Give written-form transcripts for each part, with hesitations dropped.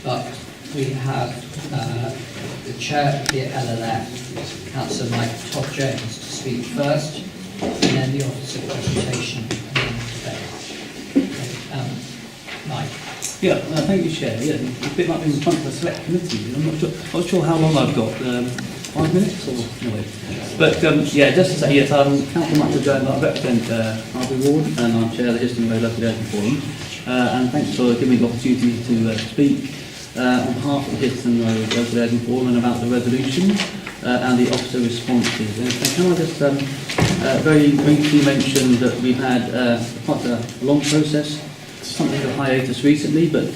but we have the chair of the LLF, Councillor Todd-Jones, to speak first, and then the officer presentation, and then debate. Mike. Yeah, thank you, Chair. Yeah, it's a bit like being in front of a select committee. I'm not sure how long I've got. 5 minutes or no? But yeah, just to say, yes, I'm Councillor Jones. I represent Harvey Ward, and I'm chair of the Histon Road Local Housing Forum. And thanks for giving me the opportunity to speak on behalf of the Histon Road Local Housing Forum and about the resolution and the officer responses. And can I just very briefly mention that we've had quite a long process, something of a hiatus recently, but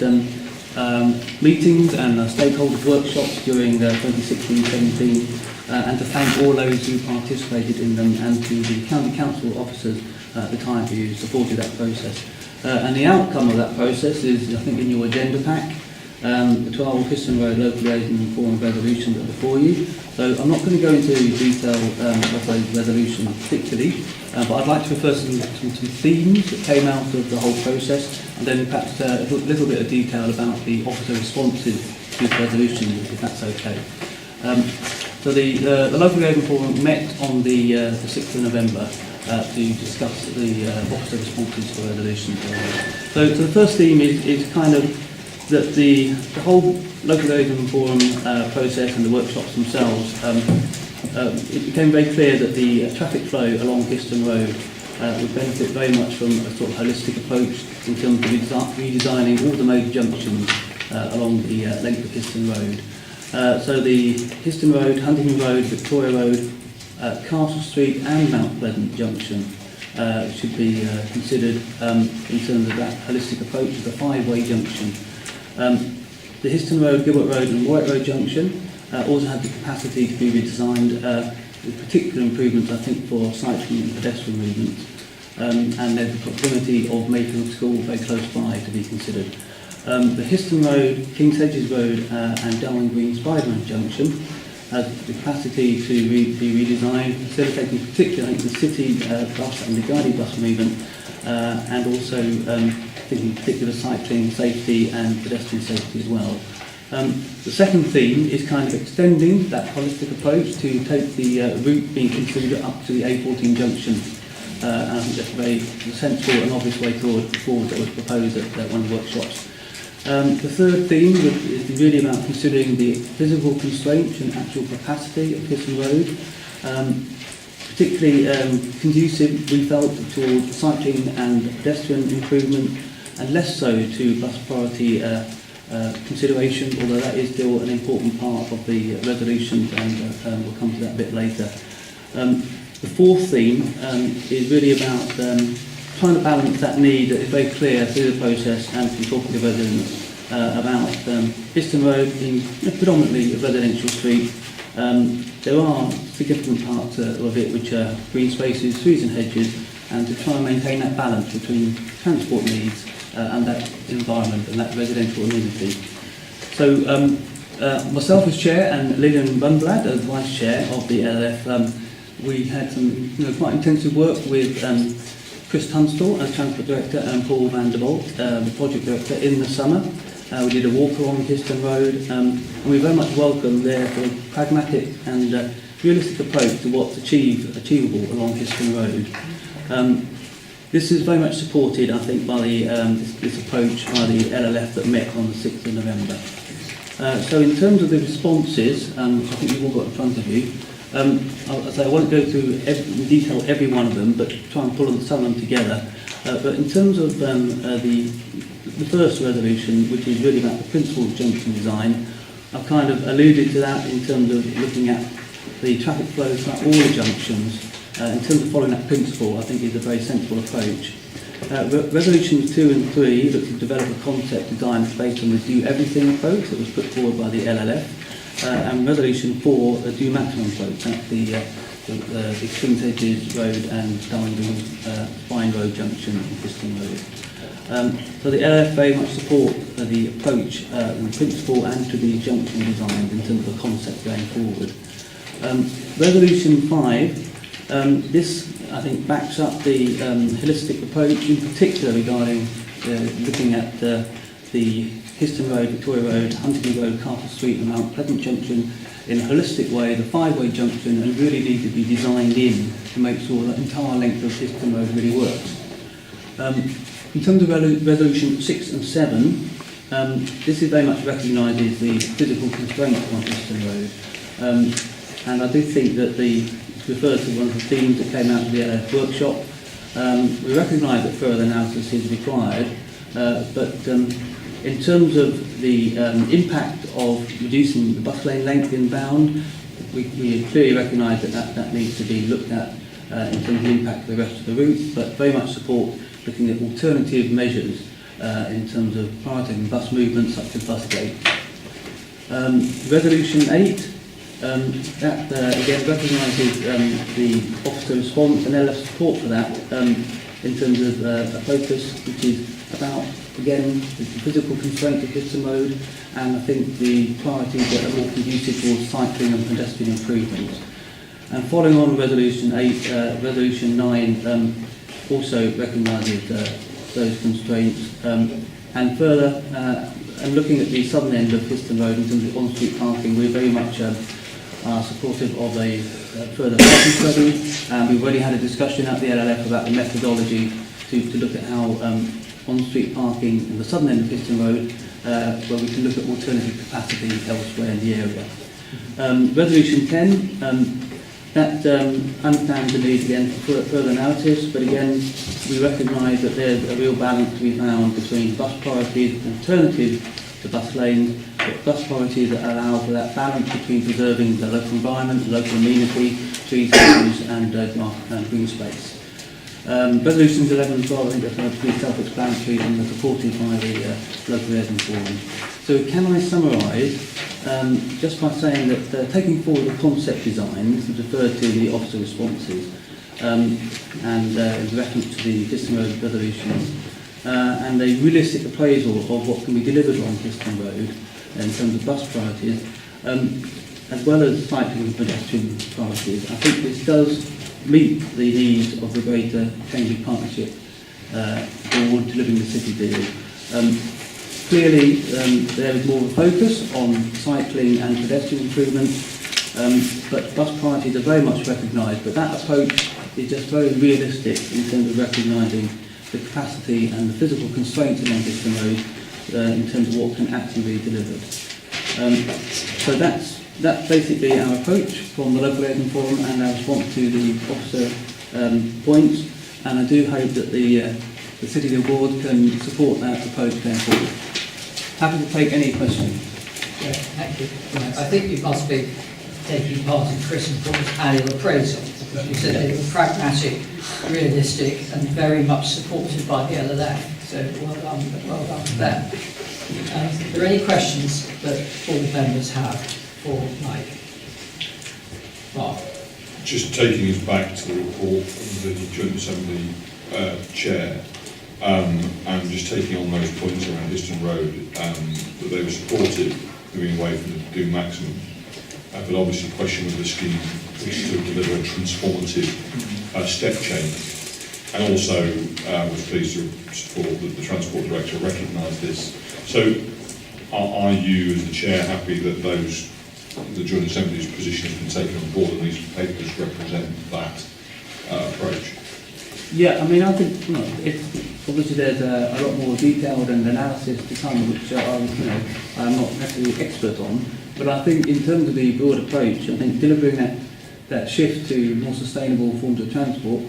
meetings and stakeholders workshops during 2016-17, and to thank all those who participated in them, and to the county council officers at the time who supported that process. And the outcome of that process is, I think, in your agenda pack, the 12 Histon Road Local Housing Forum resolutions that are before you. So I'm not going to go into detail of those resolutions particularly, but I'd like to refer to some themes that came out of the whole process, and then perhaps a little bit of detail about the officer responses to the resolutions, if that's okay. So the Local Housing Forum met on the 6th of November to discuss the officer responses to resolutions. So the first theme is kind of that the whole Local Housing Forum process and the workshops themselves, it became very clear that the traffic flow along Histon Road would benefit very much from a sort of holistic approach in terms of redesigning all the major junctions along the length of Histon Road. So the Histon Road, Huntington Road, Victoria Road, Castle Street and Mount Pleasant Junction should be considered in terms of that holistic approach as a five-way junction. The Histon Road, Gilbert Road and White Road Junction also had the capacity to be redesigned with particular improvements, I think, for cycling and pedestrian movements, and there's the proximity of Mayfield School very close by to be considered. The Histon Road, King's Hedges Road and Darwin Green Spiderman Junction has the capacity to be redesigned, facilitating particularly the city bus and the guided bus movement, and also thinking particular cycling safety and pedestrian safety as well. The second theme is kind of extending that holistic approach to take the route being considered up to the A14 junction. And I think that's a very sensible and obvious way forward that was proposed at one of the workshops. The third theme is really about considering the physical constraints and actual capacity of Histon Road, particularly conducive, we felt, towards cycling and pedestrian improvement, and less so to bus priority consideration, although that is still an important part of the resolution, and we'll come to that a bit later. The fourth theme is really about trying to balance that need that is very clear through the process and from talking to residents about Histon Road being predominantly a residential street. There are significant parts of it which are green spaces, trees and hedges, and to try and maintain that balance between transport needs and that environment and that residential amenity. So myself as chair and Lillian Bunblad as vice chair of the LLF, we had some quite intensive work with Chris Tunstall as Transport Director and Paul van der Bolt, the Project Director, in the summer. We did a walk along Histon Road, and we very much welcome their pragmatic and realistic approach to what's achievable along Histon Road. This is very much supported, I think, by the, this approach by the LLF that met on the 6th of November. So in terms of the responses, I think you've all got in front of you, I won't go through in detail every one of them, but try and pull some of them together. But in terms of the first resolution, which is really about the principal junction design, I've kind of alluded to that in terms of looking at the traffic flows throughout all the junctions. In terms of following that principle, I think is a very sensible approach. Resolutions 2 and 3 look to develop a concept design based on the do everything approach that was put forward by the LLF. And resolution 4, a do maximum approach, that's the King's Hedges Road and Darwin Green Spine Road Junction and Histon Road. So the LLF very much support the approach and the principle and to the junction design in terms of the concept going forward. Resolution 5, this I think backs up the holistic approach, in particular regarding looking at the Histon Road, Victoria Road, Huntington Road, Castle Street and Mount Pleasant Junction in a holistic way, the five-way junction, and really need to be designed in to make sure that the entire length of Histon Road really works. In terms of resolution 6 and 7, this is very much recognises the physical constraints on Histon Road. And I do think that it's referred to one of the themes that came out of the LLF workshop. We recognise that further analysis is required, but in terms of the impact of reducing the bus lane length inbound, we clearly recognise that needs to be looked at in terms of the impact of the rest of the route, but very much support looking at alternative measures in terms of prioritising bus movements such as bus gates. Resolution 8, that again recognises the officer response and LLF support for that in terms of a focus which is about, again, the physical constraints of Histon Road, and I think the priorities that are more conducive towards cycling and pedestrian improvements. And following on Resolution 8, Resolution 9 also recognises those constraints, and further, and looking at the southern end of Histon Road in terms of on-street parking, we're very much are supportive of a further parking study, and we've already had a discussion at the LLF about the methodology to look at how on-street parking in the southern end of Histon Road, where we can look at alternative capacity elsewhere in the area. Resolution 10, that understands the need again for further analysis, but again we recognise that there's a real balance to be found between bus priorities, alternative to bus lanes, but bus priorities that allow for that balance between preserving the local environment, the local amenity, trees, and green space. Resolutions 11 and 12, I think are pretty self-explanatory and are supported by the local liaison forum. So can I summarise just by saying that taking forward the concept design, this is referred to the officer responses, and in reference to the Histon Road resolution, and a realistic appraisal of what can be delivered on Histon Road in terms of bus priorities, as well as cycling and pedestrian priorities. I think this does meet the needs of the greater Cambridge Partnership for delivering the city deal. Clearly, there is more of a focus on cycling and pedestrian improvements, but bus priorities are very much recognised, but that approach is just very realistic in terms of recognising the capacity and the physical constraints along Histon Road in terms of what can actually be delivered. So that's basically our approach from the local liaison forum and our response to the officer points, and I do hope that the City Deal Board can support that approach going forward. Happy to take any questions. Yeah, thank you. I think you must be taking part in Chris and Paul's annual appraisal, because you said they were pragmatic, realistic, and very much supported by the LLF. So well done to them. Are there any questions that board members have for Mike? Mark? Just taking us back to the report of the Joint Assembly Chair, and just taking on those points around Histon Road, that they were supportive moving away from the do maximum, but obviously the question with the scheme was to deliver a transformative step change, and also was pleased to support that the Transport Director recognised this. So are you as the Chair happy that the Joint Assembly's position has been taken on board and these papers represent that approach? Yeah, I mean, I think obviously there's a lot more detailed and analysis to come, which I'm not necessarily expert on. But I think in terms of the broad approach, I think delivering that shift to more sustainable forms of transport,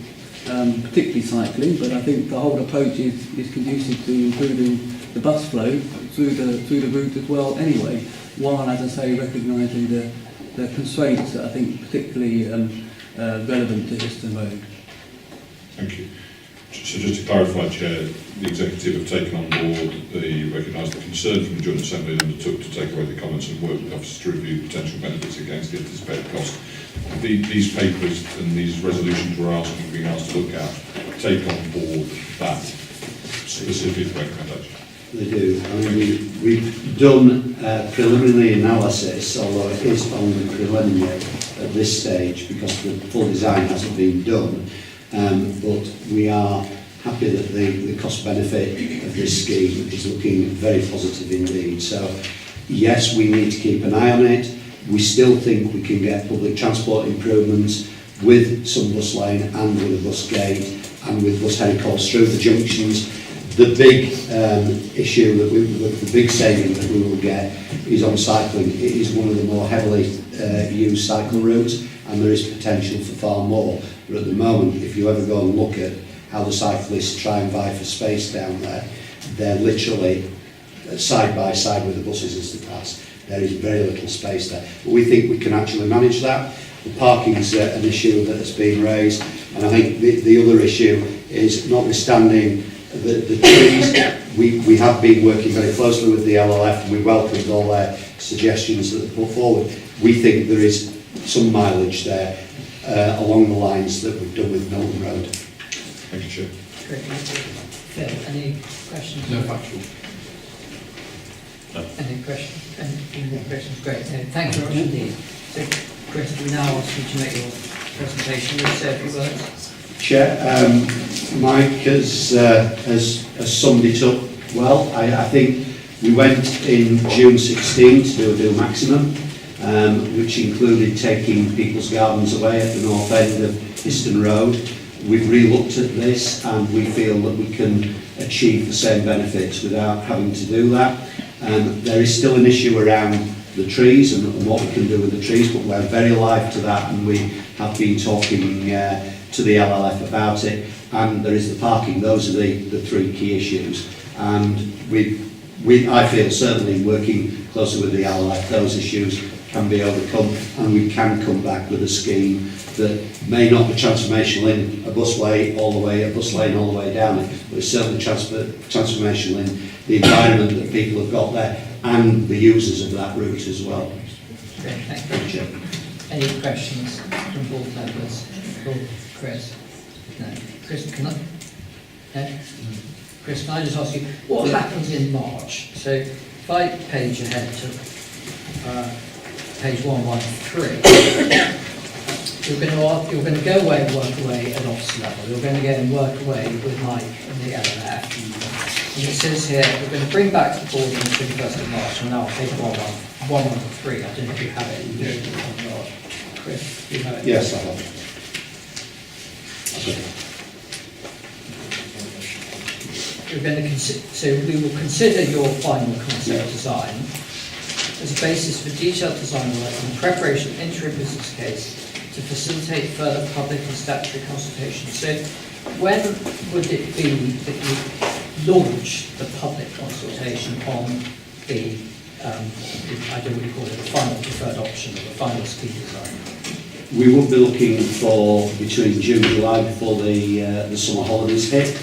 particularly cycling, but I think the whole approach is conducive to improving the bus flow through the route as well. Anyway, while, as I say, recognising the constraints that I think particularly relevant to Histon Road. Thank you. So just to clarify, Chair, the Executive have taken on board, they recognise the concern from the Joint Assembly and undertook to take away the comments and work with officers to review potential benefits against the anticipated cost. These papers and these resolutions we're being asked to look at take on board that specific recommendation. They do. I mean, we've done preliminary analysis, although it is only preliminary at this stage because the full design hasn't been done. But we are happy that the cost benefit of this scheme is looking very positive indeed. So yes, we need to keep an eye on it. We still think we can get public transport improvements with some bus lane and with a bus gate and with bus heading through the junctions. The big issue that the big saving that we will get is on cycling. It is one of the more heavily used cycle routes, and there is potential for far more. But at the moment, if you ever go and look at how the cyclists try and vie for space down there, they're literally side by side with the buses as they pass. There is very little space there. But we think we can actually manage that. The parking is an issue that has been raised, and I think the other issue is, notwithstanding the trees, we have been working very closely with the LLF, and we welcomed all their suggestions that they put forward. We think there is some mileage there along the lines that we've done with Milton Road. Thank you, Chair. Great, thank you. Phil, any questions? No factual. Any questions? Any more questions? Great, no, thank you very much indeed. So, Chris, we now ask you to make your presentation. Will you say a few words? Chair, Mike has summed it up well. I think we went in June 16 to do a bill maximum, which included taking people's gardens away at the north end of Histon Road. We've re-looked at this and we feel that we can achieve the same benefits without having to do that. There is still an issue around the trees and what we can do with the trees, but we're very alive to that, and we have been talking to the LLF about it. And there is the parking. Those are the three key issues, and I feel certainly working closely with the LLF, those issues can be overcome, and we can come back with a scheme that may not be transformational in a busway all the way, a bus lane all the way down it, but it's certainly transformational in the environment that people have got there and the users of that route as well. Great, thank you. Any questions from board members? Paul, Chris? No. Chris, can I? No? Chris, can I just ask you, what happens in March? So if I page ahead to page 113, you're going to go away and work away at office level. You're going to go and work away with Mike and the LLF. And it says here, we're going to bring back to the board on the 21st of March, and now page 113. I don't know if you have it. You do it on Chris, do you have it? Yes, I have it. We're going to so we will consider your final concept design as a basis for detailed design work and preparation of interim business case to facilitate further public and statutory consultation. So when would it be that you launch the public consultation on the, I don't know what you call it, the final preferred option or the final scheme design? We will be looking for between June and July before the summer holidays hit.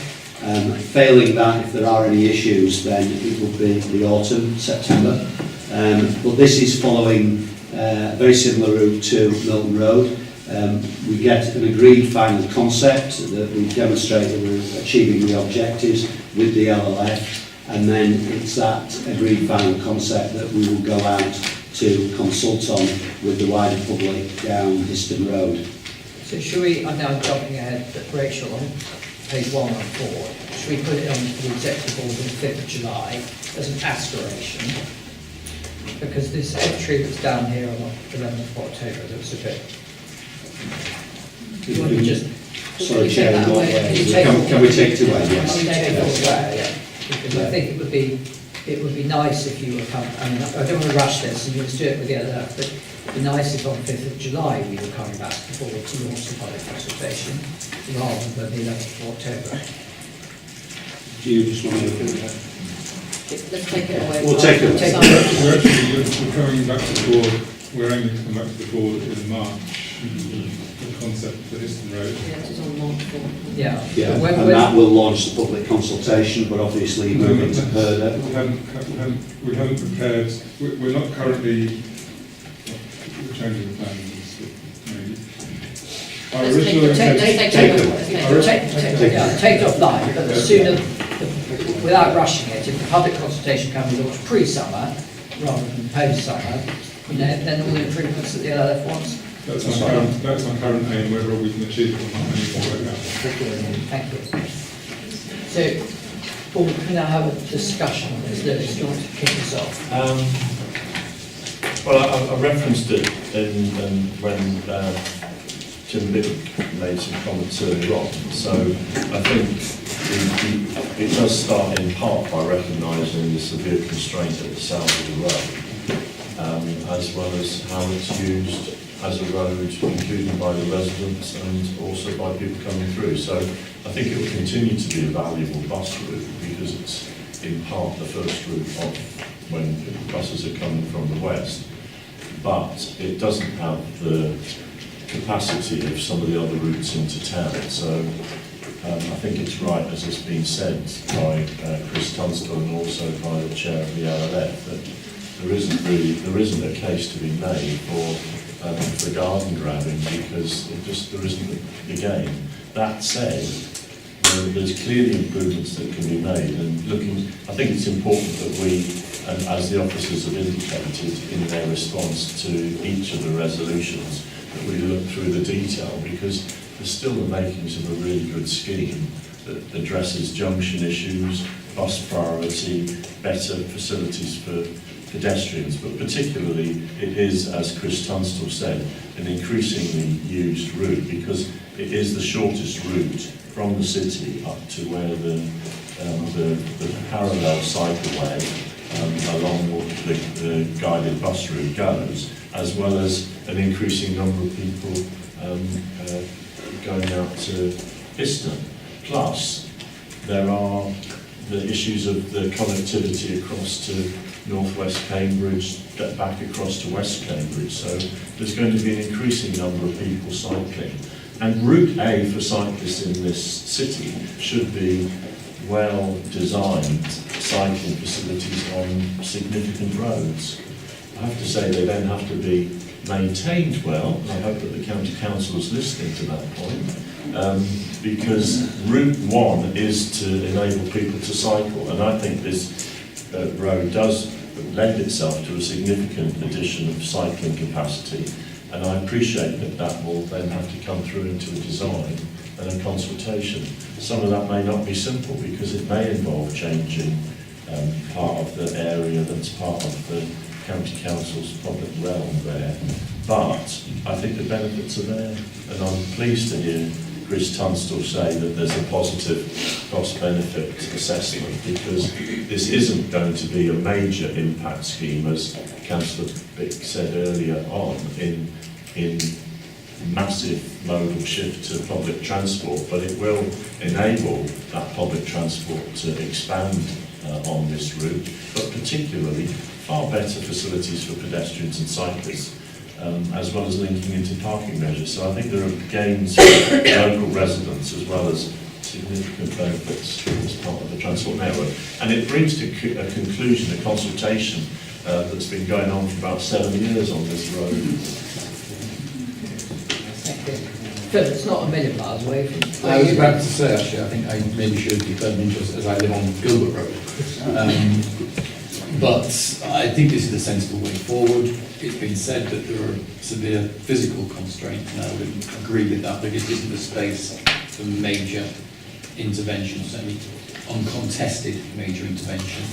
Failing that, if there are any issues, then it will be the autumn, September. But this is following a very similar route to Milton Road. We get an agreed final concept that we demonstrate that we're achieving the objectives with the LLF, and then it's that agreed final concept that we will go out to consult on with the wider public down Histon Road. So should we, I'm now jumping ahead, but Rachel, on page 114, should we put it on the executive board on the 5th of July as an aspiration? Because this entry that's down here on the 11th of October, that was a bit... Do you want to just... Sorry, Chair, that away? can we take it away? Yes. Take it all away, yeah. Because I think it would be nice if you were coming, I mean, I don't want to rush this and you just do it with the LLF, but it'd be nice if on 5th of July we were coming back to the board to launch the public consultation rather than the 11th of October. Do you just want to look at that? Let's take it away. We'll take it away. We're coming back to the board, we're aiming to come back to the board in March, the concept for Histon Road. Yeah, it is on March 4. Yeah. Yeah, But and that will launch the public consultation, but obviously moving to Cllr. We haven't prepared, we're not currently, we're changing the plans. Maybe. Our Let's original take intention- Take it offline, but the sooner, without rushing it, if the public consultation can be launched pre-summer rather than post-summer, then all the improvements that the LLF wants. That's my current aim, whether we can achieve it or not, I need to work out. Thank you. to, board, can I have a discussion on this? Lewis, do you want to kick us off? Well, I referenced it when Jim Bick made some comments earlier on. So I think it does start in part by recognising the severe constraint at the south of the road, as well as how it's used as a road, including by the residents and also by people coming through. So I think it will continue to be a valuable bus route because it's in part the first route of when buses are coming from the west. But it doesn't have the capacity of some of the other routes into town. So I think it's right, as has been said by Chris Tunstall and also by the chair of the LLF, that there isn't a case to be made for garden grabbing because there isn't the gain. That said, there's clearly improvements that can be made, and I think it's important that we, and as the officers have indicated in their response to each of the resolutions, that we look through the detail because there's still the makings of a really good scheme that addresses junction issues, bus priority, better facilities for pedestrians, but particularly it is, as Chris Tunstall said, an increasingly used route because it is the shortest route from the city up to where the parallel cycleway along the guided bus route goes, as well as an increasing number of people going out to Histon. Plus, there are the issues of the connectivity across to northwest Cambridge, back across to west Cambridge. So there's going to be an increasing number of people cycling. And Route A for cyclists in this city should be well-designed cycling facilities on significant roads. I have to say they then have to be maintained well, and I hope that the County Council is listening to that point, because Route 1 is to enable people to cycle, and I think this road does lend itself to a significant addition of cycling capacity, and I appreciate that will then have to come through into a design and a consultation. Some of that may not be simple because it may involve changing part of the area that's part of the County Council's public realm there. But I think the benefits are there, and I'm pleased to hear Chris Tunstall say that there's a positive cost-benefit assessment because this isn't going to be a major impact scheme, as Councillor Bick said earlier on, in massive modal shift to public transport, but it will enable that public transport to expand on this route, but particularly far better facilities for pedestrians and cyclists, as well as linking into parking measures. So I think there are gains for local residents as well as significant benefits as part of the transport network. And it brings to a conclusion a consultation that's been going on for about 7 years on this road. Phil, it's not a million miles away from... I was about to say, actually, I think I maybe should declare an interest as I live on Gilbert Road. But I think this is a sensible way forward. It's been said that there are severe physical constraints, and I would agree with that, but it isn't the space for major intervention, certainly uncontested major intervention.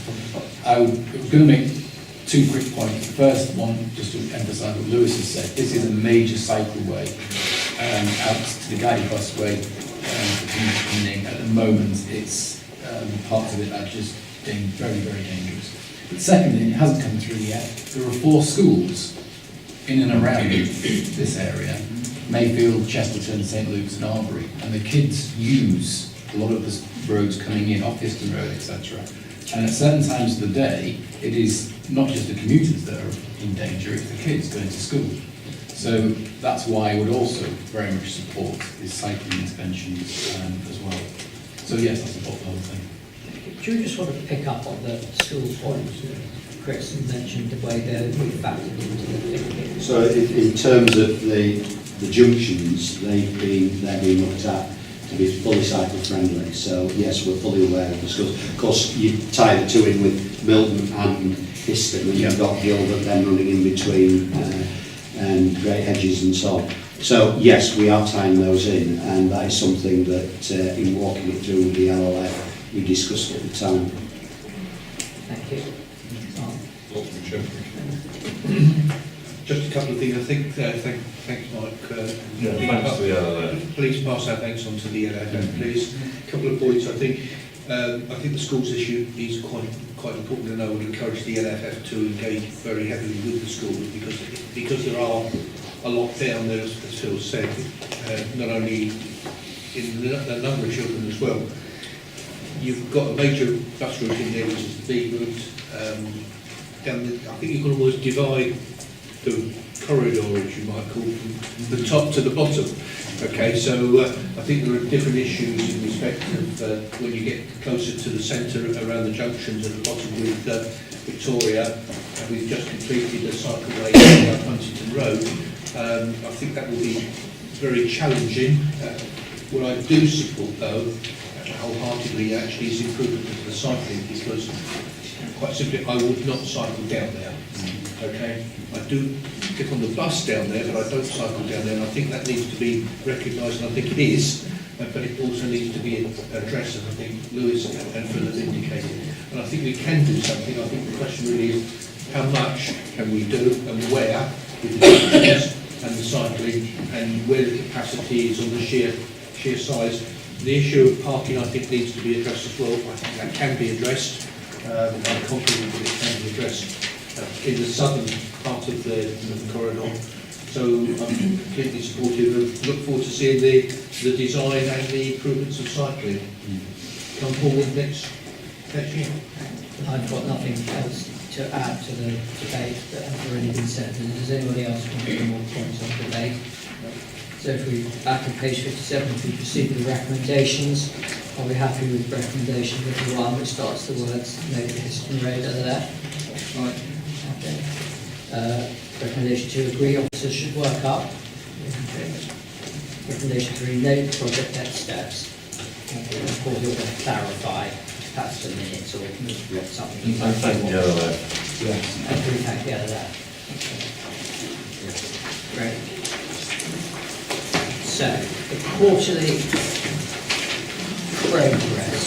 I was going to make 2 quick points. The first one, just to emphasise what Lewis has said, this is a major cycleway out to the guided busway coming. At the moment, it's parts of it are just being very, very dangerous. But secondly, it hasn't come through yet, there are 4 schools in and around this area, Mayfield, Chesterton, St Luke's and Arbury, and the kids use a lot of the roads coming in off Histon Road, etc. And at certain times of the day, it is not just the commuters that are in danger, it's the kids going to school. So that's why I would also very much support these cycling interventions as well. So yes, I support the whole thing. Do you just want to pick up on the school point, Chris, and mentioned the way they're refactored into the thinking? So in terms of the junctions, they're being looked at to be fully cycle friendly. So yes, we're fully aware of the schools. Of course, you tie the two in with Milton and Histon, and you've got Gilbert then running in between and Great Hedges and so on. So yes, we are tying those in, and that is something that in walking it through with the LLF, we discussed at the time. Thank you. Alderman Chair. Just a couple of things, I think, thanks Mike. Yeah, thanks to the LLF. Please pass our thanks on to the LLF, please. A couple of points, I think the schools issue is quite important, and I would encourage the LLF to engage very heavily with the schools, because there are a lot down there, as Phil said, not only in the number of children as well. You've got a major bus route in there, which is the B route. I think you can almost divide the corridor, as you might call it, from the top to the bottom. Okay, so I think there are different issues in respect of when you get closer to the centre around the junctions at the bottom with Victoria, and we've just completed a cycleway up Huntington Road. I think that will be very challenging. What I do support, though, wholeheartedly, actually, is improvement of the cycling, because quite simply, I would not cycle down there. Okay, I do get on the bus down there, but I don't cycle down there, and I think that needs to be recognised, and I think it is, but it also needs to be addressed, as I think Lewis and Phil have indicated. And I think we can do something. I think the question really is, how much can we do, and where, with the junctions and the cycling, and where the capacity is on the sheer size. The issue of parking, I think, needs to be addressed as well. I think that can be addressed. I'm confident that it can be addressed in the southern part of the corridor. So I'm completely supportive of, look forward to seeing the design and the improvements of cycling come forward next year. I've got nothing else to add to the debate that has already been said. Does anybody else want any more points on the debate? So if we, back on page 57, if we proceed with the recommendations, are we happy with recommendation number 1, which starts the words, note the Histon Road LLF? Right. Okay. Recommendation 2, agree officers should work up. Okay. Recommendation 3, note the project next steps. Okay. Of course, you're going to clarify perhaps the minutes or something. And thank the LLF. Yes. And we thank the LLF. Okay. Great. So, the quarterly progress